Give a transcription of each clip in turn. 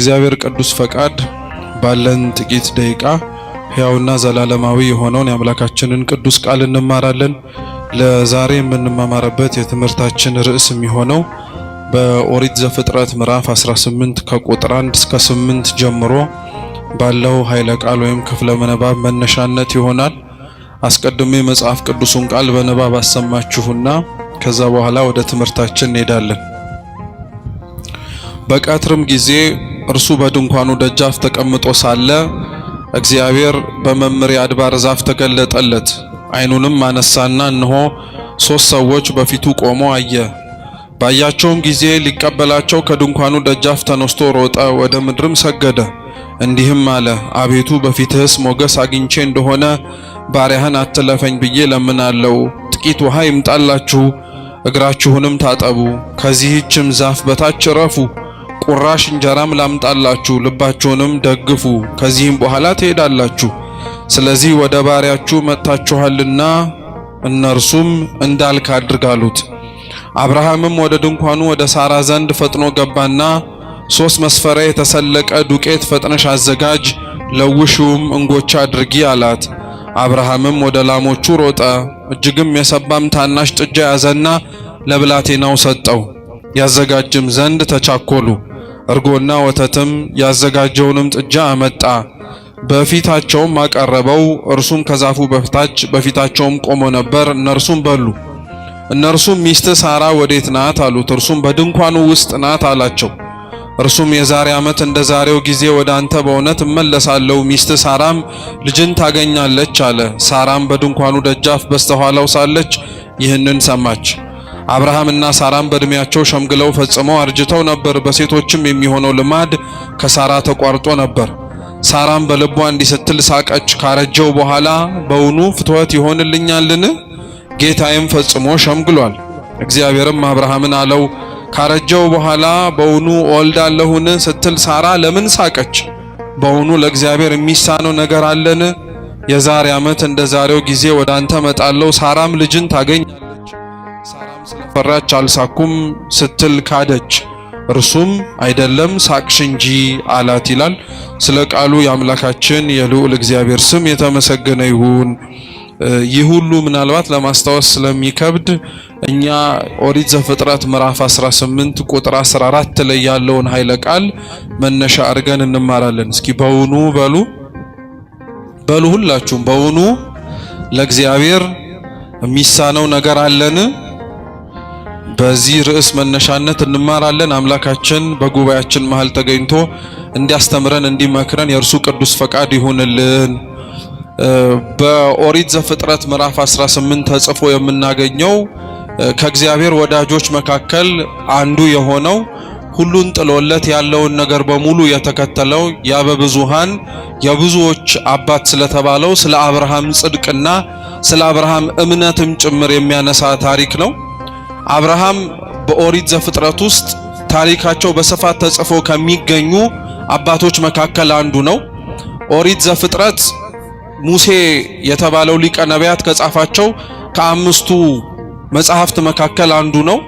እግዚአብሔር ቅዱስ ፈቃድ ባለን ጥቂት ደቂቃ ሕያውና ዘላለማዊ የሆነውን የአምላካችንን ቅዱስ ቃል እንማራለን። ለዛሬ የምንማማርበት የትምህርታችን ርዕስ የሚሆነው በኦሪት ዘፍጥረት ምዕራፍ 18 ከቁጥር 1 እስከ 8 ጀምሮ ባለው ኃይለ ቃል ወይም ክፍለ ምንባብ መነሻነት ይሆናል። አስቀድሜ መጽሐፍ ቅዱሱን ቃል በንባብ አሰማችሁና ከዛ በኋላ ወደ ትምህርታችን እንሄዳለን። በቀትርም ጊዜ እርሱ በድንኳኑ ደጃፍ ተቀምጦ ሳለ እግዚአብሔር በመምሬ አድባር ዛፍ ተገለጠለት። ዓይኑንም አነሳና እነሆ 3 ሰዎች በፊቱ ቆመው አየ። ባያቸውም ጊዜ ሊቀበላቸው ከድንኳኑ ደጃፍ ተነስቶ ሮጠ፣ ወደ ምድርም ሰገደ። እንዲህም አለ፣ አቤቱ በፊትህስ ሞገስ አግኝቼ እንደሆነ ባሪያህን አትለፈኝ ብዬ ለምናለው። ጥቂት ውሃ ይምጣላችሁ፣ እግራችሁንም ታጠቡ፣ ከዚህችም ዛፍ በታች እረፉ። ቁራሽ እንጀራም ላምጣላችሁ፣ ልባችሁንም ደግፉ፣ ከዚህም በኋላ ትሄዳላችሁ። ስለዚህ ወደ ባሪያችሁ መጥታችኋልና እነርሱም እንዳልክ አድርግ አሉት። አብርሃምም ወደ ድንኳኑ ወደ ሳራ ዘንድ ፈጥኖ ገባና 3 መስፈሪያ የተሰለቀ ዱቄት ፈጥነሽ አዘጋጅ፣ ለውሽውም እንጎቻ አድርጊ አላት። አብርሃምም ወደ ላሞቹ ሮጠ፣ እጅግም የሰባም ታናሽ ጥጃ ያዘና ለብላቴናው ሰጠው። ያዘጋጅም ዘንድ ተቻኮሉ። እርጎና ወተትም ያዘጋጀውንም ጥጃ አመጣ፣ በፊታቸውም አቀረበው። እርሱም ከዛፉ በታች በፊታቸውም ቆሞ ነበር። እነርሱም በሉ። እነርሱም ሚስት ሳራ ወዴት ናት አሉት። እርሱም በድንኳኑ ውስጥ ናት አላቸው። እርሱም የዛሬ ዓመት እንደ ዛሬው ጊዜ ወደ አንተ በእውነት እመለሳለሁ፣ ሚስት ሳራም ልጅን ታገኛለች አለ። ሳራም በድንኳኑ ደጃፍ በስተኋላው ሳለች ይህንን ሰማች። አብርሃምና ሳራም በእድሜያቸው ሸምግለው ፈጽመው አርጅተው ነበር። በሴቶችም የሚሆነው ልማድ ከሳራ ተቋርጦ ነበር። ሳራም በልቧ እንዲህ ስትል ሳቀች፣ ካረጀው በኋላ በውኑ ፍትወት ይሆንልኛልን? ጌታዬም ፈጽሞ ሸምግሏል። እግዚአብሔርም አብርሃምን አለው፣ ካረጀው በኋላ በውኑ እወልዳለሁን ስትል ሳራ ለምን ሳቀች? በውኑ ለእግዚአብሔር የሚሳነው ነገር አለን? የዛሬ ዓመት እንደ ዛሬው ጊዜ ወደ አንተ መጣለሁ፣ ሳራም ልጅን ታገኛለች። ሳራም ስለፈራች አልሳኩም ስትል ካደች። እርሱም አይደለም ሳቅሽ እንጂ አላት ይላል። ስለ ቃሉ የአምላካችን የልዑል እግዚአብሔር ስም የተመሰገነ ይሁን። ይህ ሁሉ ምናልባት ለማስታወስ ስለሚከብድ እኛ ኦሪት ዘፍጥረት ምዕራፍ 18 ቁጥር 14 ላይ ያለውን ኃይለ ቃል መነሻ አድርገን እንማራለን። እስኪ በውኑ በሉ ሁላችሁም በውኑ ለእግዚአብሔር የሚሳነው ነገር አለን? በዚህ ርዕስ መነሻነት እንማራለን። አምላካችን በጉባኤያችን መሃል ተገኝቶ እንዲያስተምረን እንዲመክረን የእርሱ ቅዱስ ፈቃድ ይሁንልን። በኦሪት ዘፍጥረት ምዕራፍ 18 ተጽፎ የምናገኘው ከእግዚአብሔር ወዳጆች መካከል አንዱ የሆነው ሁሉን ጥሎለት ያለውን ነገር በሙሉ የተከተለው ያበብዙሃን የብዙዎች አባት ስለተባለው ስለ አብርሃም ጽድቅና ስለ አብርሃም እምነትም ጭምር የሚያነሳ ታሪክ ነው። አብርሃም በኦሪት ዘፍጥረት ውስጥ ታሪካቸው በስፋት ተጽፎ ከሚገኙ አባቶች መካከል አንዱ ነው። ኦሪት ዘፍጥረት ሙሴ የተባለው ሊቀ ነቢያት ከጻፋቸው ከ5ቱ መጻሕፍት መካከል አንዱ ነው።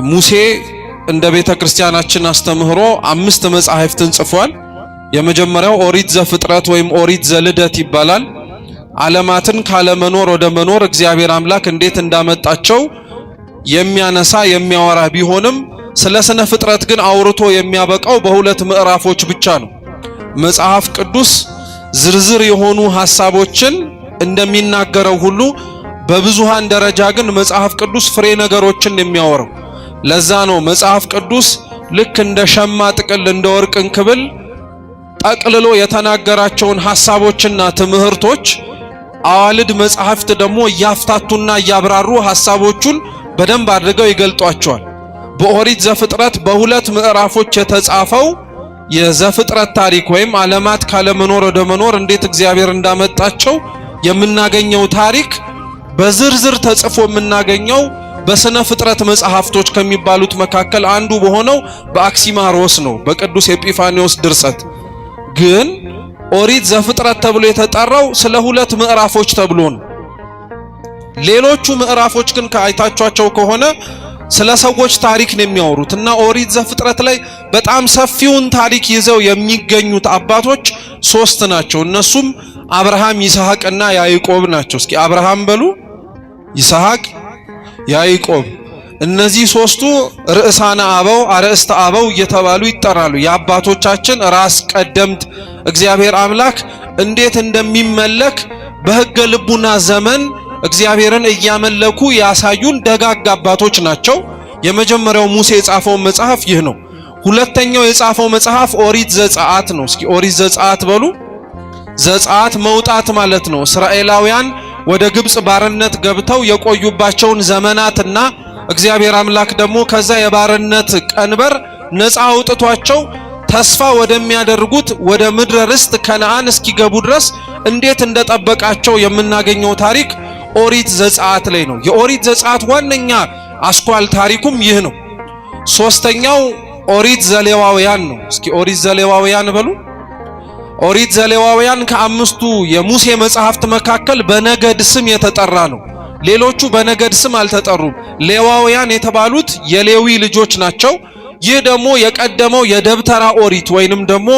ሙሴ እንደ ቤተ ክርስቲያናችን አስተምህሮ 5 መጻሕፍትን ጽፏል። የመጀመሪያው ኦሪት ዘፍጥረት ወይም ኦሪት ዘልደት ይባላል። ዓለማትን ካለመኖር ወደ መኖር እግዚአብሔር አምላክ እንዴት እንዳመጣቸው የሚያነሳ የሚያወራ ቢሆንም ስለ ስነ ፍጥረት ግን አውርቶ የሚያበቃው በ2 ምዕራፎች ብቻ ነው። መጽሐፍ ቅዱስ ዝርዝር የሆኑ ሐሳቦችን እንደሚናገረው ሁሉ በብዙሃን ደረጃ ግን መጽሐፍ ቅዱስ ፍሬ ነገሮችን የሚያወራው። ለዛ ነው መጽሐፍ ቅዱስ ልክ እንደ ሸማ ጥቅል እንደ ወርቅ እንክብል ጠቅልሎ የተናገራቸውን ሐሳቦችና ትምህርቶች አዋልድ መጽሐፍት ደግሞ እያፍታቱና እያብራሩ ሐሳቦቹን በደንብ አድርገው ይገልጧቸዋል። በኦሪት ዘፍጥረት በ2 ምዕራፎች የተጻፈው የዘፍጥረት ታሪክ ወይም ዓለማት ካለመኖር ወደ መኖር እንዴት እግዚአብሔር እንዳመጣቸው የምናገኘው ታሪክ በዝርዝር ተጽፎ የምናገኘው በስነ ፍጥረት መጽሐፍቶች ከሚባሉት መካከል አንዱ በሆነው በአክሲማሮስ ነው፣ በቅዱስ ኤጲፋኒዎስ ድርሰት። ግን ኦሪት ዘፍጥረት ተብሎ የተጠራው ስለ 2 ምዕራፎች ተብሎ ነው። ሌሎቹ ምዕራፎች ግን ከአይታቿቸው ከሆነ ስለ ሰዎች ታሪክ ነው የሚያወሩት እና ኦሪት ዘፍጥረት ላይ በጣም ሰፊውን ታሪክ ይዘው የሚገኙት አባቶች 3 ናቸው። እነሱም አብርሃም፣ ይስሐቅና ያዕቆብ ናቸው። እስኪ አብርሃም በሉ፣ ይስሐቅ፣ ያዕቆብ። እነዚህ 3ቱ ርዕሳነ አበው አርእስተ አበው እየተባሉ ይጠራሉ። የአባቶቻችን ራስ ቀደምት እግዚአብሔር አምላክ እንዴት እንደሚመለክ በሕገ ልቡና ዘመን እግዚአብሔርን እያመለኩ ያሳዩን ደጋግ አባቶች ናቸው። የመጀመሪያው ሙሴ የጻፈው መጽሐፍ ይህ ነው። ሁለተኛው የጻፈው መጽሐፍ ኦሪት ዘጸአት ነው። እስኪ ኦሪት ዘጸአት በሉ። ዘጸአት መውጣት ማለት ነው። እስራኤላውያን ወደ ግብጽ ባርነት ገብተው የቆዩባቸውን ዘመናትና እግዚአብሔር አምላክ ደግሞ ከዛ የባርነት ቀንበር ነፃ አውጥቷቸው ተስፋ ወደሚያደርጉት ወደ ምድረ ርስት ከነዓን እስኪገቡ ድረስ እንዴት እንደጠበቃቸው የምናገኘው ታሪክ ኦሪት ዘጸአት ላይ ነው። የኦሪት ዘጸአት ዋነኛ አስኳል ታሪኩም ይህ ነው። ሶስተኛው ኦሪት ዘሌዋውያን ነው። እስኪ ኦሪት ዘሌዋውያን በሉ። ኦሪት ዘሌዋውያን ከአምስቱ የሙሴ መጻሕፍት መካከል በነገድ ስም የተጠራ ነው። ሌሎቹ በነገድ ስም አልተጠሩም። ሌዋውያን የተባሉት የሌዊ ልጆች ናቸው። ይህ ደግሞ የቀደመው የደብተራ ኦሪት ወይንም ደግሞ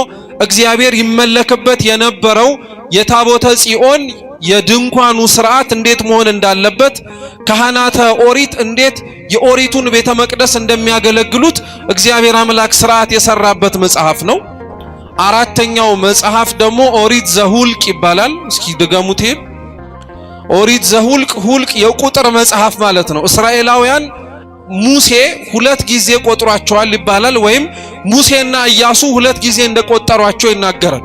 እግዚአብሔር ይመለክበት የነበረው የታቦተ ጽዮን የድንኳኑ ስርዓት እንዴት መሆን እንዳለበት ካህናተ ኦሪት እንዴት የኦሪቱን ቤተ መቅደስ እንደሚያገለግሉት እግዚአብሔር አምላክ ስርዓት የሰራበት መጽሐፍ ነው። አራተኛው መጽሐፍ ደግሞ ኦሪት ዘሁልቅ ይባላል። እስኪ ድገሙት። ኦሪት ዘሁልቅ፣ ሁልቅ የቁጥር መጽሐፍ ማለት ነው። እስራኤላውያን ሙሴ 2 ጊዜ ቆጥሯቸዋል ይባላል። ወይም ሙሴና ኢያሱ 2 ጊዜ እንደቆጠሯቸው ይናገራል።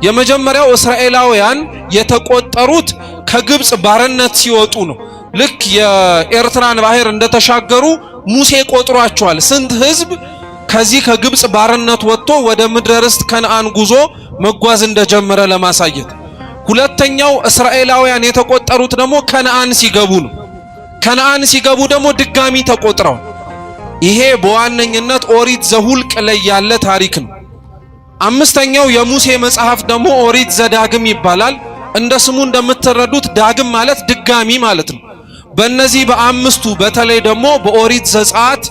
የመጀመሪያው እስራኤላውያን የተቆጠሩት ከግብጽ ባርነት ሲወጡ ነው። ልክ የኤርትራን ባህር እንደተሻገሩ ሙሴ ቆጥሯቸዋል። ስንት ህዝብ ከዚህ ከግብጽ ባርነት ወጥቶ ወደ ምድረ ርስት ከነዓን ጉዞ መጓዝ እንደጀመረ ለማሳየት። ሁለተኛው እስራኤላውያን የተቆጠሩት ደግሞ ከነዓን ሲገቡ ነው። ከነዓን ሲገቡ ደግሞ ድጋሚ ተቆጥረው። ይሄ በዋነኝነት ኦሪት ዘሁልቅ ላይ ያለ ታሪክ ነው። አምስተኛው የሙሴ መጽሐፍ ደግሞ ኦሪት ዘዳግም ይባላል። እንደ ስሙ እንደምትረዱት ዳግም ማለት ድጋሚ ማለት ነው። በእነዚህ በአምስቱ በተለይ ደግሞ በኦሪት ዘጸአት፣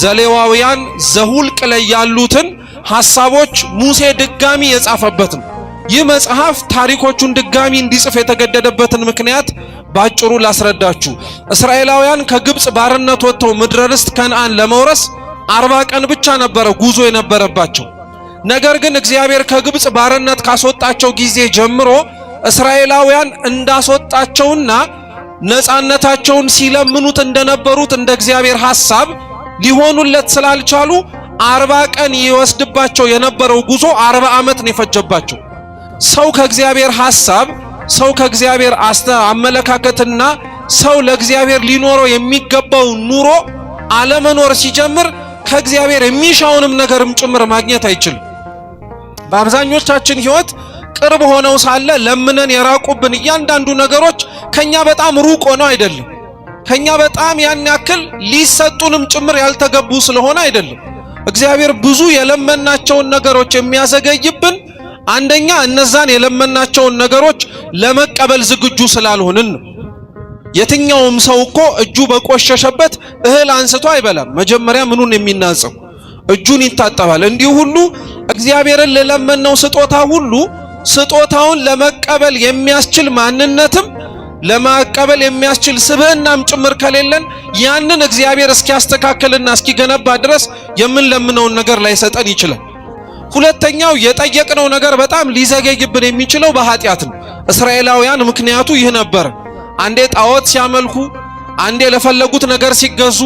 ዘሌዋውያን፣ ዘሁልቅ ላይ ያሉትን ሐሳቦች ሙሴ ድጋሚ የጻፈበት ነው። ይህ መጽሐፍ ታሪኮቹን ድጋሚ እንዲጽፍ የተገደደበትን ምክንያት ባጭሩ ላስረዳችሁ። እስራኤላውያን ከግብጽ ባርነት ወጥተው ምድረ ርስት ከነዓን ለመውረስ 40 ቀን ብቻ ነበረ ጉዞ የነበረባቸው። ነገር ግን እግዚአብሔር ከግብጽ ባርነት ካስወጣቸው ጊዜ ጀምሮ እስራኤላውያን እንዳስወጣቸውና ነፃነታቸውን ሲለምኑት እንደነበሩት እንደ እግዚአብሔር ሐሳብ ሊሆኑለት ስላልቻሉ 40 ቀን ይወስድባቸው የነበረው ጉዞ 40 ዓመት ነው የፈጀባቸው። ሰው ከእግዚአብሔር ሐሳብ፣ ሰው ከእግዚአብሔር አመለካከትና ሰው ለእግዚአብሔር ሊኖረው የሚገባው ኑሮ አለመኖር ሲጀምር ከእግዚአብሔር የሚሻውንም ነገርም ጭምር ማግኘት አይችልም። በአብዛኞቻችን ሕይወት ቅርብ ሆነው ሳለ ለምነን የራቁብን እያንዳንዱ ነገሮች ከኛ በጣም ሩቅ ሆነው አይደለም፣ ከኛ በጣም ያን ያክል ሊሰጡንም ጭምር ያልተገቡ ስለሆነ አይደለም። እግዚአብሔር ብዙ የለመናቸውን ነገሮች የሚያዘገይብን አንደኛ እነዛን የለመናቸውን ነገሮች ለመቀበል ዝግጁ ስላልሆንን ነው። የትኛውም ሰው እኮ እጁ በቆሸሸበት እህል አንስቶ አይበላም። መጀመሪያ ምኑን የሚናጸው? እጁን ይታጠባል። እንዲሁ ሁሉ እግዚአብሔርን ለለመነው ስጦታ ሁሉ ስጦታውን ለመቀበል የሚያስችል ማንነትም ለማቀበል የሚያስችል ስብዕናም ጭምር ከሌለን ያንን እግዚአብሔር እስኪያስተካክልና እስኪገነባ ድረስ የምንለምነውን ነገር ላይሰጠን ይችላል። ሁለተኛው የጠየቅነው ነገር በጣም ሊዘገይብን የሚችለው በኃጢአት ነው። እስራኤላውያን ምክንያቱ ይህ ነበር። አንዴ ጣዖት ሲያመልኩ፣ አንዴ ለፈለጉት ነገር ሲገዙ፣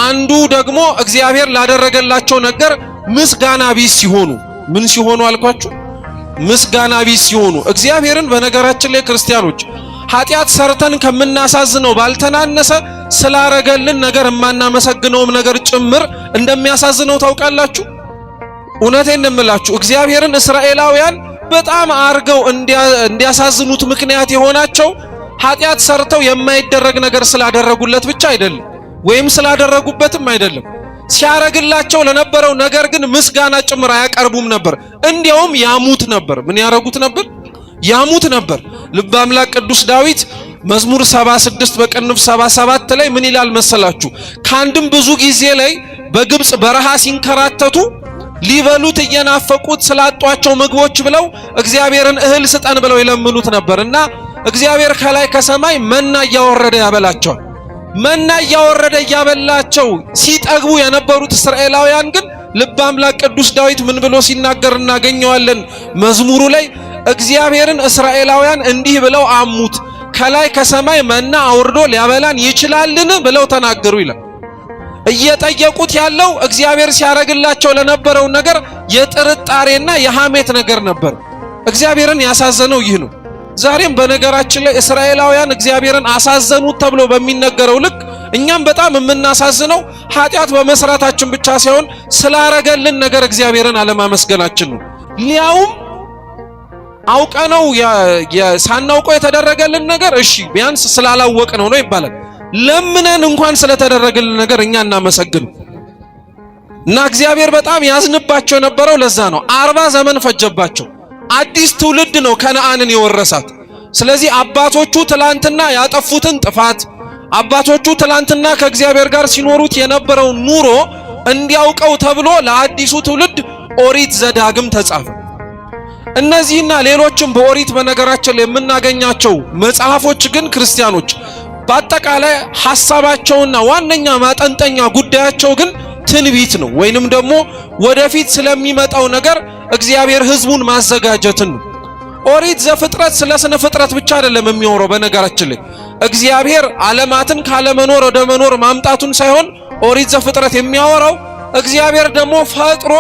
አንዱ ደግሞ እግዚአብሔር ላደረገላቸው ነገር ምስጋና ቢስ ሲሆኑ። ምን ሲሆኑ አልኳችሁ? ምስጋና ቢስ ሲሆኑ። እግዚአብሔርን በነገራችን ላይ ክርስቲያኖች ኃጢአት ሰርተን ከምናሳዝነው ባልተናነሰ ስላረገልን ነገር የማናመሰግነውም ነገር ጭምር እንደሚያሳዝነው ታውቃላችሁ። እውነቴን እንደምላችሁ እግዚአብሔርን እስራኤላውያን በጣም አርገው እንዲያሳዝኑት ምክንያት የሆናቸው ኃጢአት ሰርተው የማይደረግ ነገር ስላደረጉለት ብቻ አይደለም፣ ወይም ስላደረጉበትም አይደለም። ሲያረግላቸው ለነበረው ነገር ግን ምስጋና ጭምር አያቀርቡም ነበር። እንዲያውም ያሙት ነበር። ምን ያረጉት ነበር? ያሙት ነበር። ልበ አምላክ ቅዱስ ዳዊት መዝሙር 76 በቅንፍ 77 ላይ ምን ይላል መሰላችሁ? ከአንድም ብዙ ጊዜ ላይ በግብጽ በረሃ ሲንከራተቱ ሊበሉት እየናፈቁት ስላጧቸው ምግቦች ብለው እግዚአብሔርን እህል ስጠን ብለው ይለምኑት ነበርና እግዚአብሔር ከላይ ከሰማይ መና እያወረደ ያበላቸዋል። መና እያወረደ ያበላቸው ሲጠግቡ የነበሩት እስራኤላውያን ግን ልበ አምላክ ቅዱስ ዳዊት ምን ብሎ ሲናገር እናገኘዋለን? መዝሙሩ ላይ እግዚአብሔርን እስራኤላውያን እንዲህ ብለው አሙት፣ ከላይ ከሰማይ መና አውርዶ ሊያበላን ይችላልን ብለው ተናገሩ ይላል። እየጠየቁት ያለው እግዚአብሔር ሲያረግላቸው ለነበረው ነገር የጥርጣሬና የሐሜት ነገር ነበር። እግዚአብሔርን ያሳዘነው ይህ ነው። ዛሬም በነገራችን ላይ እስራኤላውያን እግዚአብሔርን አሳዘኑት ተብሎ በሚነገረው ልክ እኛም በጣም የምናሳዝነው ኃጢአት በመስራታችን ብቻ ሳይሆን ስላረገልን ነገር እግዚአብሔርን አለማመስገናችን ነው። ሊያውም አውቀነው ሳናውቀው የተደረገልን ነገር እሺ ቢያንስ ስላላወቅነው ነው ይባላል። ለምነን እንኳን ስለተደረገልን ነገር እኛ እናመሰግን እና እግዚአብሔር በጣም ያዝንባቸው የነበረው ለዛ ነው። 40 ዘመን ፈጀባቸው። አዲስ ትውልድ ነው ከነዓንን የወረሳት። ስለዚህ አባቶቹ ትላንትና ያጠፉትን ጥፋት፣ አባቶቹ ትላንትና ከእግዚአብሔር ጋር ሲኖሩት የነበረው ኑሮ እንዲያውቀው ተብሎ ለአዲሱ ትውልድ ኦሪት ዘዳግም ተጻፈ። እነዚህና ሌሎችም በኦሪት በነገራችን ላይ የምናገኛቸው መጽሐፎች ግን ክርስቲያኖች በአጠቃላይ ሐሳባቸውና ዋነኛ ማጠንጠኛ ጉዳያቸው ግን ትንቢት ነው፣ ወይንም ደግሞ ወደፊት ስለሚመጣው ነገር እግዚአብሔር ሕዝቡን ማዘጋጀትን ነው። ኦሪት ዘፍጥረት ስለ ስነ ፍጥረት ብቻ አይደለም የሚያወራው። በነገራችን ላይ እግዚአብሔር ዓለማትን ካለመኖር ወደ መኖር ማምጣቱን ሳይሆን ኦሪት ዘፍጥረት የሚያወራው እግዚአብሔር ደግሞ ፈጥሮ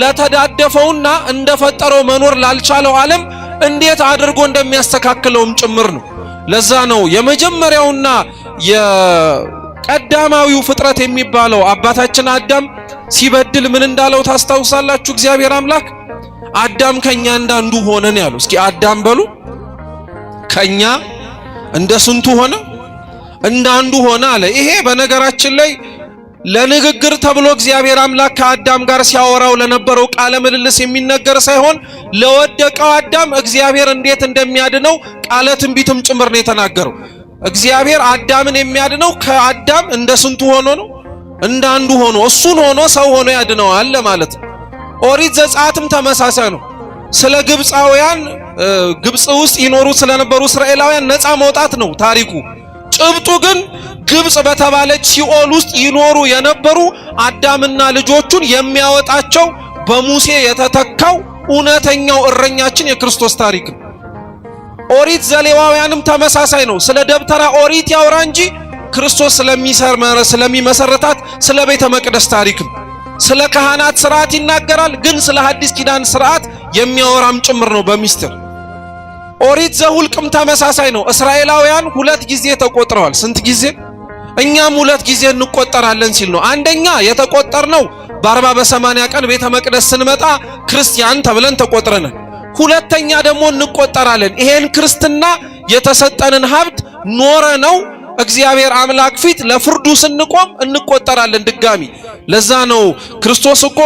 ለተዳደፈውና እንደፈጠረው መኖር ላልቻለው ዓለም እንዴት አድርጎ እንደሚያስተካክለውም ጭምር ነው። ለዛ ነው የመጀመሪያውና የቀዳማዊው ፍጥረት የሚባለው አባታችን አዳም ሲበድል ምን እንዳለው ታስታውሳላችሁ? እግዚአብሔር አምላክ አዳም ከኛ እንዳንዱ ሆነን ያለው። እስኪ አዳም በሉ። ከኛ እንደ ስንቱ ሆነ? እንዳንዱ ሆነ አለ። ይሄ በነገራችን ላይ ለንግግር ተብሎ እግዚአብሔር አምላክ ከአዳም ጋር ሲያወራው ለነበረው ቃለ ምልልስ የሚነገር ሳይሆን ለወደቀው አዳም እግዚአብሔር እንዴት እንደሚያድነው ቃለ ትንቢትም ጭምር ነው የተናገረው። እግዚአብሔር አዳምን የሚያድነው ከአዳም እንደ ስንቱ ሆኖ ነው? እንዳንዱ ሆኖ እሱን ሆኖ ሰው ሆኖ ያድነዋል ለማለት ነው። ኦሪት ዘጸአትም ተመሳሳይ ነው። ስለ ግብፃውያን ግብፅ ውስጥ ይኖሩ ስለነበሩ እስራኤላውያን ነፃ መውጣት ነው ታሪኩ። ጭብጡ ግን ግብፅ በተባለች ሲኦል ውስጥ ይኖሩ የነበሩ አዳምና ልጆቹን የሚያወጣቸው በሙሴ የተተካው እውነተኛው እረኛችን የክርስቶስ ታሪክ ነው። ኦሪት ዘሌዋውያንም ተመሳሳይ ነው። ስለ ደብተራ ኦሪት ያወራ እንጂ ክርስቶስ ስለሚመሰረታት ስለ ቤተ መቅደስ ታሪክ ነው። ስለ ካህናት ሥርዓት ይናገራል፣ ግን ስለ ሐዲስ ኪዳን ሥርዓት የሚያወራም ጭምር ነው በሚስጥር። ኦሪት ዘሁልቅም ተመሳሳይ ነው። እስራኤላውያን 2 ጊዜ ተቆጥረዋል። ስንት ጊዜ? እኛም 2 ጊዜ እንቆጠራለን ሲል ነው። አንደኛ የተቆጠርነው በ40 በ80 ቀን ቤተ መቅደስ ስንመጣ ክርስቲያን ተብለን ተቆጥረናል። ሁለተኛ ደግሞ እንቆጠራለን። ይሄን ክርስትና የተሰጠንን ሀብት ኖረ ነው እግዚአብሔር አምላክ ፊት ለፍርዱ ስንቆም እንቆጠራለን ድጋሚ። ለዛ ነው ክርስቶስ እኮ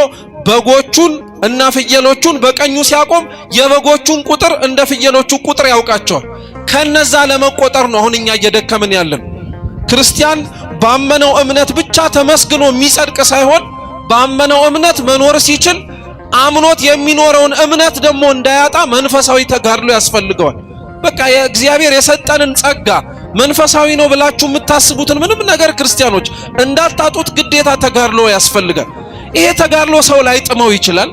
በጎቹን እና ፍየሎቹን በቀኙ ሲያቆም የበጎቹን ቁጥር እንደ ፍየሎቹ ቁጥር ያውቃቸዋል። ከነዛ ለመቆጠር ነው አሁን እኛ እየደከምን ያለን። ክርስቲያን ባመነው እምነት ብቻ ተመስግኖ የሚጸድቅ ሳይሆን ባመነው እምነት መኖር ሲችል አምኖት የሚኖረውን እምነት ደግሞ እንዳያጣ መንፈሳዊ ተጋድሎ ያስፈልገዋል። በቃ የእግዚአብሔር የሰጠንን ጸጋ መንፈሳዊ ነው ብላችሁ የምታስቡትን ምንም ነገር ክርስቲያኖች እንዳታጡት ግዴታ ተጋድሎ ያስፈልጋል። ይሄ ተጋድሎ ሰው ላይ ጥመው ይችላል።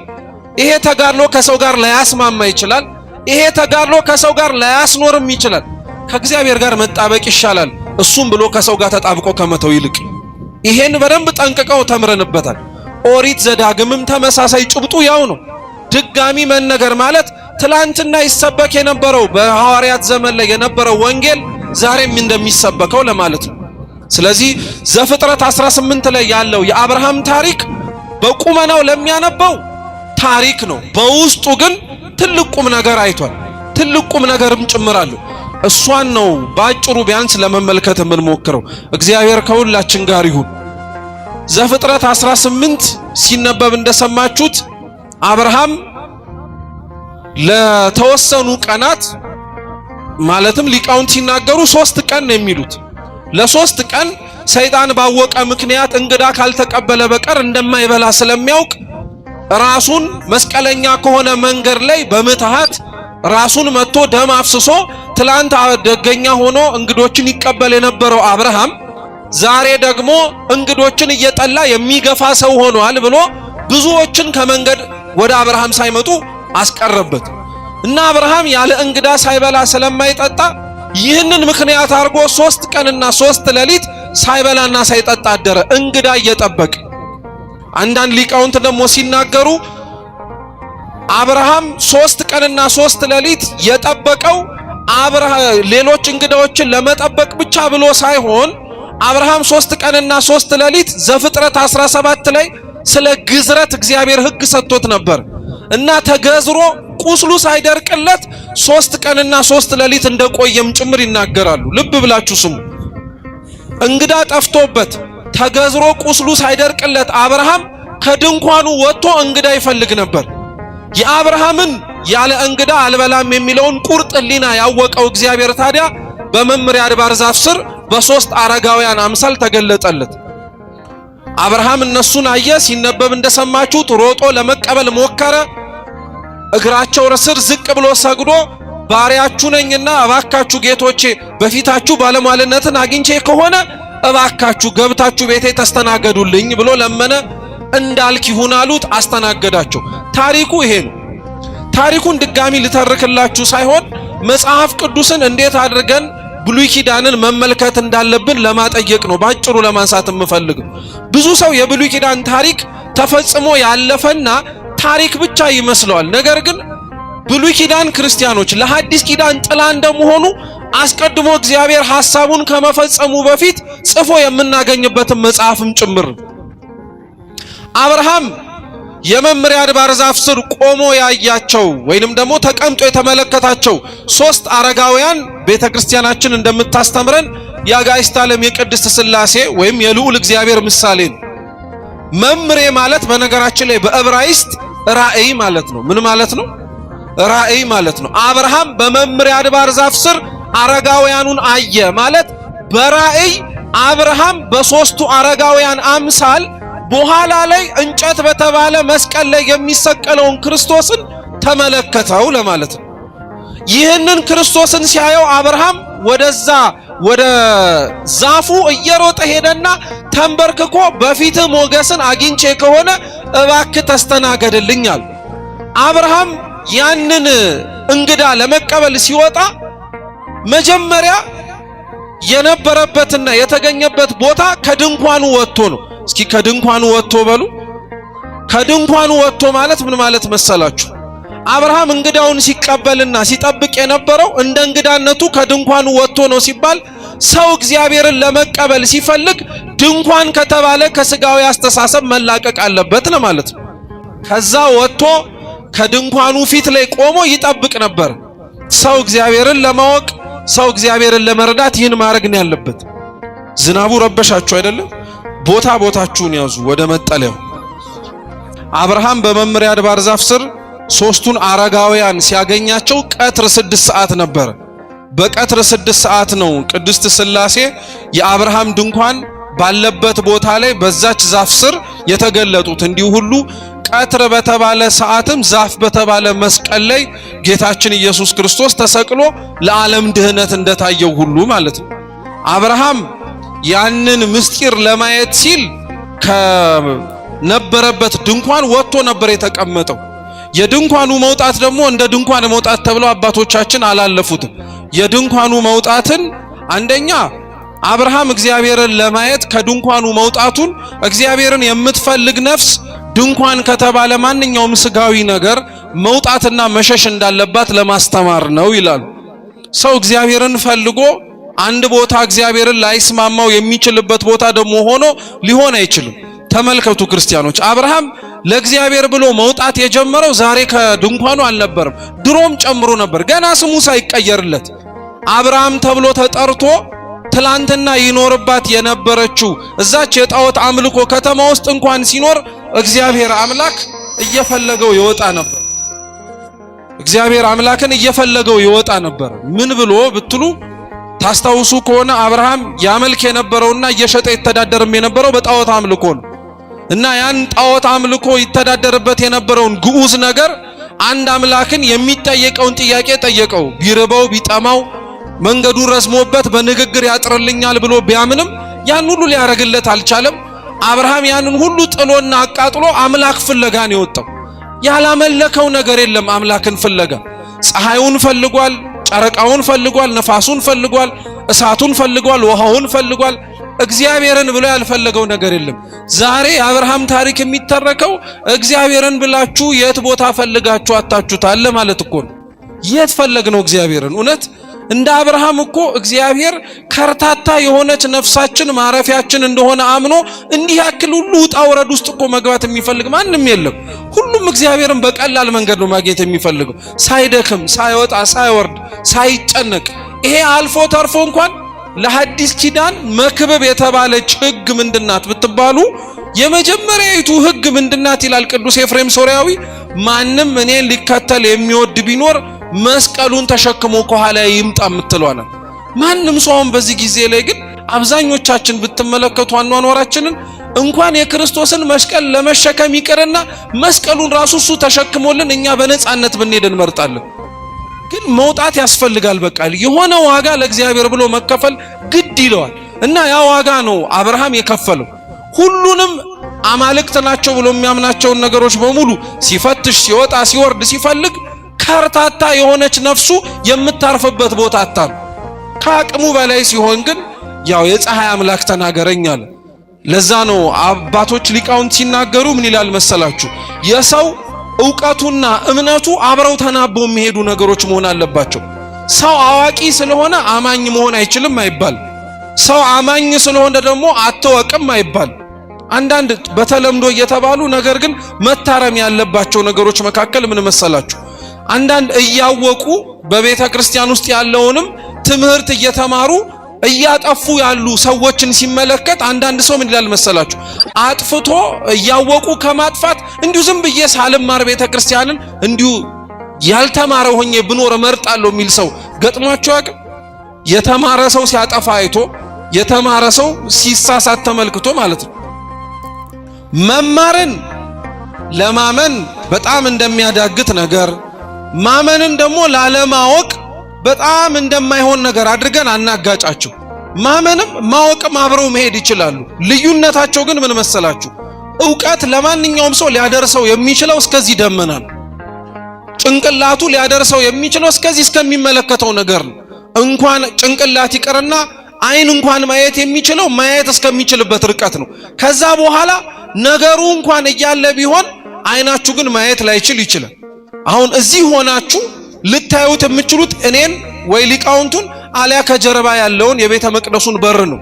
ይሄ ተጋድሎ ከሰው ጋር ላያስማማ ይችላል። ይሄ ተጋድሎ ከሰው ጋር ላያስኖርም ይችላል። ከእግዚአብሔር ጋር መጣበቅ ይሻላል እሱም ብሎ ከሰው ጋር ተጣብቆ ከመተው ይልቅ። ይሄን በደንብ ጠንቅቀው ተምረንበታል። ኦሪት ዘዳግምም ተመሳሳይ ጭብጡ ያው ነው። ድጋሚ መነገር ማለት ትላንትና ይሰበክ የነበረው በሐዋርያት ዘመን ላይ የነበረው ወንጌል ዛሬም እንደሚሰበከው ለማለት ነው። ስለዚህ ዘፍጥረት 18 ላይ ያለው የአብርሃም ታሪክ በቁመናው ለሚያነበው ታሪክ ነው። በውስጡ ግን ትልቅ ቁም ነገር አይቷል። ትልቅ ቁም ነገርም ጭምራለሁ። እሷን ነው ባጭሩ ቢያንስ ለመመልከት የምንሞክረው። እግዚአብሔር ከሁላችን ጋር ይሁን። ዘፍጥረት 18 ሲነበብ እንደሰማችሁት አብርሃም ለተወሰኑ ቀናት ማለትም ሊቃውንት ሲናገሩ 3 ቀን ነው የሚሉት። ለ3 ቀን ሰይጣን ባወቀ ምክንያት እንግዳ ካልተቀበለ በቀር እንደማይበላ ስለሚያውቅ ራሱን መስቀለኛ ከሆነ መንገድ ላይ በመታሃት ራሱን መጥቶ ደም አፍስሶ ትላንት ደገኛ ሆኖ እንግዶችን ይቀበል የነበረው አብርሃም ዛሬ ደግሞ እንግዶችን እየጠላ የሚገፋ ሰው ሆኗል ብሎ ብዙዎችን ከመንገድ ወደ አብርሃም ሳይመጡ አስቀረበት እና አብርሃም ያለ እንግዳ ሳይበላ ስለማይጠጣ ይህንን ምክንያት አድርጎ 3 ቀንና 3 ሌሊት ሳይበላና ሳይጠጣ አደረ እንግዳ እየጠበቀ። አንዳንድ ሊቃውንት ደግሞ ሲናገሩ አብርሃም 3 ቀንና 3 ሌሊት የጠበቀው ሌሎች እንግዳዎችን ለመጠበቅ ብቻ ብሎ ሳይሆን አብርሃም 3 ቀንና 3 ሌሊት ዘፍጥረት 17 ላይ ስለ ግዝረት እግዚአብሔር ሕግ ሰጥቶት ነበር እና ተገዝሮ ቁስሉ ሳይደርቅለት 3 ቀንና 3 ሌሊት እንደቆየም ጭምር ይናገራሉ። ልብ ብላችሁ ስሙ። እንግዳ ጠፍቶበት ተገዝሮ ቁስሉ ሳይደርቅለት አብርሃም ከድንኳኑ ወጥቶ እንግዳ ይፈልግ ነበር። የአብርሃምን ያለ እንግዳ አልበላም የሚለውን ቁርጥ ሕሊና ያወቀው እግዚአብሔር ታዲያ በመምሪያ አድባር ዛፍ ስር በ3 አረጋውያን አምሳል ተገለጠለት። አብርሃም እነሱን አየ። ሲነበብ እንደሰማችሁት ሮጦ ለመቀበል ሞከረ። እግራቸው ስር ዝቅ ብሎ ሰግዶ ባሪያችሁ ነኝና እባካችሁ ጌቶቼ በፊታችሁ ባለሟልነትን አግኝቼ ከሆነ እባካችሁ ገብታችሁ ቤቴ ተስተናገዱልኝ ብሎ ለመነ። እንዳልክ ይሁን አሉት። አስተናገዳቸው። ታሪኩ ይሄ ነው። ታሪኩን ድጋሚ ልተርክላችሁ ሳይሆን መጽሐፍ ቅዱስን እንዴት አድርገን ብሉይ ኪዳንን መመልከት እንዳለብን ለማጠየቅ ነው ባጭሩ ለማንሳት የምፈልገው። ብዙ ሰው የብሉይ ኪዳን ታሪክ ተፈጽሞ ያለፈና ታሪክ ብቻ ይመስለዋል። ነገር ግን ብሉይ ኪዳን ክርስቲያኖች ለሐዲስ ኪዳን ጥላ እንደመሆኑ አስቀድሞ እግዚአብሔር ሐሳቡን ከመፈጸሙ በፊት ጽፎ የምናገኝበትን መጽሐፍም ጭምር። አብርሃም የመምሪያ አድባር ዛፍ ስር ቆሞ ያያቸው ወይንም ደግሞ ተቀምጦ የተመለከታቸው 3 አረጋውያን ቤተክርስቲያናችን እንደምታስተምረን የአጋዕዝተ ዓለም የቅድስት ሥላሴ ወይም የልዑል እግዚአብሔር ምሳሌ ነው። መምሬ ማለት በነገራችን ላይ በዕብራይስጥ ራእይ ማለት ነው። ምን ማለት ነው? ራእይ ማለት ነው። አብርሃም በመምሪያ አድባር ዛፍ ስር አረጋውያኑን አየ ማለት በራእይ አብርሃም በ3ቱ አረጋውያን አምሳል በኋላ ላይ እንጨት በተባለ መስቀል ላይ የሚሰቀለውን ክርስቶስን ተመለከተው ለማለት ነው። ይህንን ክርስቶስን ሲያየው አብርሃም ወደ ዛፉ እየሮጠ ሄደና ተንበርክኮ በፊት ሞገስን አግኝቼ ከሆነ እባክህ ተስተናገድልኝ አለ። አብርሃም ያንን እንግዳ ለመቀበል ሲወጣ መጀመሪያ የነበረበትና የተገኘበት ቦታ ከድንኳኑ ወጥቶ ነው። እስኪ ከድንኳኑ ወጥቶ በሉ። ከድንኳኑ ወጥቶ ማለት ምን ማለት መሰላችሁ? አብርሃም እንግዳውን ሲቀበልና ሲጠብቅ የነበረው እንደ እንግዳነቱ ከድንኳኑ ወጥቶ ነው ሲባል ሰው እግዚአብሔርን ለመቀበል ሲፈልግ ድንኳን ከተባለ ከስጋዊ አስተሳሰብ መላቀቅ አለበት ለማለት ነው። ከዛ ወጥቶ ከድንኳኑ ፊት ላይ ቆሞ ይጠብቅ ነበር። ሰው እግዚአብሔርን ለማወቅ ሰው እግዚአብሔርን ለመረዳት ይህን ማድረግ ነው ያለበት። ዝናቡ ረበሻችሁ አይደለም? ቦታችሁን ያዙ ወደ መጠለያው። አብርሃም በመምሪያ አድባር ዛፍ ስር 3ቱን አረጋውያን ሲያገኛቸው ቀትር 6 ሰዓት ነበር። በቀትር 6 ሰዓት ነው ቅድስት ሥላሴ የአብርሃም ድንኳን ባለበት ቦታ ላይ በዛች ዛፍ ስር የተገለጡት። እንዲሁ ሁሉ ቀትር በተባለ ሰዓትም ዛፍ በተባለ መስቀል ላይ ጌታችን ኢየሱስ ክርስቶስ ተሰቅሎ ለዓለም ድህነት እንደታየው ሁሉ ማለት ነው። አብርሃም ያንን ምስጢር ለማየት ሲል ከነበረበት ድንኳን ወጥቶ ነበር የተቀመጠው። የድንኳኑ መውጣት ደግሞ እንደ ድንኳን መውጣት ተብሎ አባቶቻችን አላለፉትም። የድንኳኑ መውጣትን አንደኛ አብርሃም እግዚአብሔርን ለማየት ከድንኳኑ መውጣቱን እግዚአብሔርን የምትፈልግ ነፍስ ድንኳን ከተባለ ማንኛውም ስጋዊ ነገር መውጣትና መሸሽ እንዳለባት ለማስተማር ነው ይላሉ። ሰው እግዚአብሔርን ፈልጎ አንድ ቦታ እግዚአብሔርን ላይስማማው የሚችልበት ቦታ ደግሞ ሆኖ ሊሆን አይችልም። ተመልከቱ ክርስቲያኖች፣ አብርሃም ለእግዚአብሔር ብሎ መውጣት የጀመረው ዛሬ ከድንኳኑ አልነበረም፣ ድሮም ጨምሮ ነበር። ገና ስሙ ሳይቀየርለት አብርሃም ተብሎ ተጠርቶ ትላንትና ይኖርባት የነበረችው እዛች የጣዖት አምልኮ ከተማ ውስጥ እንኳን ሲኖር እግዚአብሔር አምላክ እየፈለገው ይወጣ ነበር። እግዚአብሔር አምላክን እየፈለገው ይወጣ ነበር። ምን ብሎ ብትሉ ታስታውሱ ከሆነ አብርሃም ያመልክ የነበረውና እየሸጠ ይተዳደርም የነበረው በጣዖት አምልኮ ነው። እና ያን ጣዖት አምልኮ ይተዳደርበት የነበረውን ግዑዝ ነገር አንድ አምላክን የሚጠየቀውን ጥያቄ ጠየቀው። ቢርበው ቢጠማው መንገዱ ረዝሞበት በንግግር ያጥርልኛል ብሎ ቢያምንም ያን ሁሉ ሊያረግለት አልቻለም። አብርሃም ያንን ሁሉ ጥሎና አቃጥሎ አምላክ ፍለጋ ነው የወጣው። ያላመለከው ነገር የለም። አምላክን ፍለጋ ፀሐዩን ፈልጓል፣ ጨረቃውን ፈልጓል፣ ነፋሱን ፈልጓል፣ እሳቱን ፈልጓል፣ ውሃውን ፈልጓል። እግዚአብሔርን ብሎ ያልፈለገው ነገር የለም። ዛሬ የአብርሃም ታሪክ የሚተረከው እግዚአብሔርን ብላችሁ የት ቦታ ፈልጋችሁ አጣችሁታል ማለት እኮ ነው። የት ፈለግነው እግዚአብሔርን? እውነት እንደ አብርሃም እኮ እግዚአብሔር ከርታታ የሆነች ነፍሳችን ማረፊያችን እንደሆነ አምኖ እንዲህ ያክል ሁሉ ውጣ ውረድ ውስጥ እኮ መግባት የሚፈልግ ማንም የለም። ሁሉም እግዚአብሔርን በቀላል መንገድ ነው ማግኘት የሚፈልገው፣ ሳይደክም፣ ሳይወጣ፣ ሳይወርድ፣ ሳይጨነቅ። ይሄ አልፎ ተርፎ እንኳን ለሐዲስ ኪዳን መክብብ የተባለች ሕግ ምንድናት ብትባሉ የመጀመሪያይቱ ሕግ ምንድናት ይላል ቅዱስ ኤፍሬም ሶርያዊ? ማንም እኔን ሊከተል የሚወድ ቢኖር መስቀሉን ተሸክሞ ከኋላ ይምጣ የምትለዋል። ማንም ሰው በዚህ ጊዜ ላይ ግን አብዛኞቻችን ብትመለከቱ አኗኗራችንን እንኳን የክርስቶስን መስቀል ለመሸከም ይቅርና መስቀሉን ራሱ እሱ ተሸክሞልን እኛ በነጻነት ብንሄድ እንመርጣለን። ግን መውጣት ያስፈልጋል። በቃ የሆነ ዋጋ ለእግዚአብሔር ብሎ መከፈል ግድ ይለዋል። እና ያ ዋጋ ነው አብርሃም የከፈለው። ሁሉንም አማልክት ናቸው ብሎ የሚያምናቸውን ነገሮች በሙሉ ሲፈትሽ፣ ሲወጣ ሲወርድ ሲፈልግ ከርታታ የሆነች ነፍሱ የምታርፍበት ቦታ አጣ። ከአቅሙ በላይ ሲሆን ግን ያው የፀሐይ አምላክ ተናገረኝ አለ። ለዛ ነው አባቶች ሊቃውንት ሲናገሩ ምን ይላል መሰላችሁ? የሰው ዕውቀቱና እምነቱ አብረው ተናበው የሚሄዱ ነገሮች መሆን አለባቸው። ሰው አዋቂ ስለሆነ አማኝ መሆን አይችልም አይባል። ሰው አማኝ ስለሆነ ደግሞ አትወቅም አይባል። አንዳንድ በተለምዶ እየተባሉ ነገር ግን መታረም ያለባቸው ነገሮች መካከል ምን መሰላችሁ? አንዳንድ እያወቁ በቤተ ክርስቲያን ውስጥ ያለውንም ትምህርት እየተማሩ እያጠፉ ያሉ ሰዎችን ሲመለከት አንዳንድ ሰው ምን ይላል መሰላችሁ? አጥፍቶ እያወቁ ከማጥፋት እንዲሁ ዝም ብዬ ሳልማር ቤተ ክርስቲያንን እንዲሁ ያልተማረ ሆኜ ብኖር እመርጣለሁ የሚል ሰው ገጥሟቸው ያውቃል? የተማረ ሰው ሲያጠፋ አይቶ የተማረ ሰው ሲሳሳት ተመልክቶ ማለት ነው። መማርን ለማመን በጣም እንደሚያዳግት ነገር ማመንን ደግሞ ላለማወቅ በጣም እንደማይሆን ነገር አድርገን አናጋጫቸው። ማመንም ማወቅም አብረው መሄድ ይችላሉ። ልዩነታቸው ግን ምን መሰላችሁ? ዕውቀት ለማንኛውም ሰው ሊያደርሰው የሚችለው እስከዚህ ደመና ነው። ጭንቅላቱ ሊያደርሰው የሚችለው እስከዚህ እስከሚመለከተው ነገር ነው። እንኳን ጭንቅላት ይቅርና አይን እንኳን ማየት የሚችለው ማየት እስከሚችልበት ርቀት ነው። ከዛ በኋላ ነገሩ እንኳን እያለ ቢሆን አይናችሁ ግን ማየት ላይችል ይችላል። አሁን እዚህ ሆናችሁ ልታዩት የምትችሉት እኔን ወይ ሊቃውንቱን አሊያ ከጀርባ ያለውን የቤተ መቅደሱን በር ነው።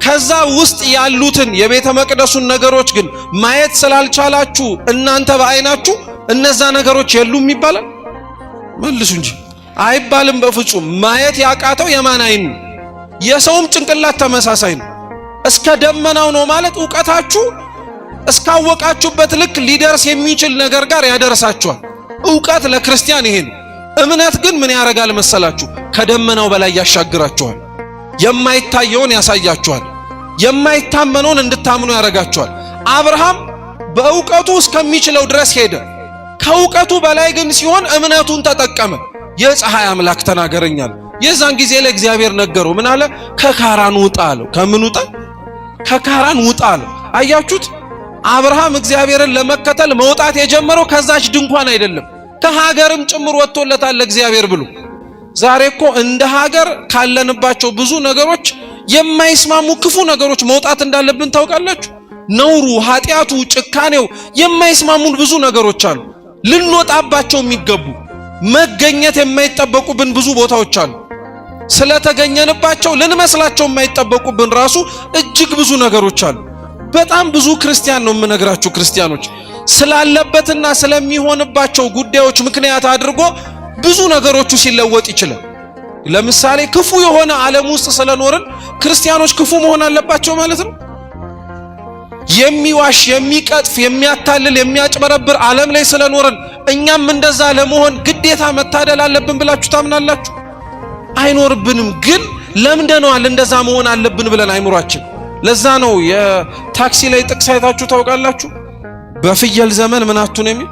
ከዛ ውስጥ ያሉትን የቤተ መቅደሱን ነገሮች ግን ማየት ስላልቻላችሁ እናንተ በአይናችሁ እነዛ ነገሮች የሉም ይባላል? መልሱ እንጂ አይባልም በፍጹም። ማየት ያቃተው የማን አይን ነው? የሰውም ጭንቅላት ተመሳሳይ ነው። እስከ ደመናው ነው ማለት ዕውቀታችሁ እስካወቃችሁበት ልክ ሊደርስ የሚችል ነገር ጋር ያደርሳችኋል። ዕውቀት ለክርስቲያን ይሄ ነው። እምነት ግን ምን ያረጋል መሰላችሁ? ከደመናው በላይ ያሻግራችኋል። የማይታየውን ያሳያችኋል። የማይታመነውን እንድታምኑ ያረጋችኋል። አብርሃም በዕውቀቱ እስከሚችለው ድረስ ሄደ። ከዕውቀቱ በላይ ግን ሲሆን እምነቱን ተጠቀመ። የፀሐይ አምላክ ተናገረኛል። የዛን ጊዜ ለእግዚአብሔር ነገረው። ምን አለ? ከካራን ውጣ አለው። ከምን ውጣ? ከካራን ውጣ አለው። አያችሁት? አብርሃም እግዚአብሔርን ለመከተል መውጣት የጀመረው ከዛች ድንኳን አይደለም፣ ከሀገርም ጭምር ወጥቶለታል እግዚአብሔር ብሎ። ዛሬ እኮ እንደ ሀገር ካለንባቸው ብዙ ነገሮች የማይስማሙ ክፉ ነገሮች መውጣት እንዳለብን ታውቃላችሁ። ነውሩ፣ ኃጢያቱ፣ ጭካኔው የማይስማሙን ብዙ ነገሮች አሉ። ልንወጣባቸው የሚገቡ መገኘት የማይጠበቁብን ብዙ ቦታዎች አሉ። ስለተገኘንባቸው ልንመስላቸው የማይጠበቁብን ራሱ እጅግ ብዙ ነገሮች አሉ። በጣም ብዙ ክርስቲያን ነው የምነግራችሁ፣ ክርስቲያኖች ስላለበትና ስለሚሆንባቸው ጉዳዮች ምክንያት አድርጎ ብዙ ነገሮቹ ሲለወጥ ይችላል። ለምሳሌ ክፉ የሆነ ዓለም ውስጥ ስለኖርን ክርስቲያኖች ክፉ መሆን አለባቸው ማለት ነው? የሚዋሽ የሚቀጥፍ የሚያታልል የሚያጭበረብር ዓለም ላይ ስለኖርን እኛም እንደዛ ለመሆን ግዴታ መታደል አለብን ብላችሁ ታምናላችሁ? አይኖርብንም። ግን ለምደነዋል እንደዛ መሆን አለብን ብለን አይምሯችን። ለዛ ነው የታክሲ ላይ ጥቅስ አይታችሁ ታውቃላችሁ? በፍየል ዘመን ምን አትሁን የሚል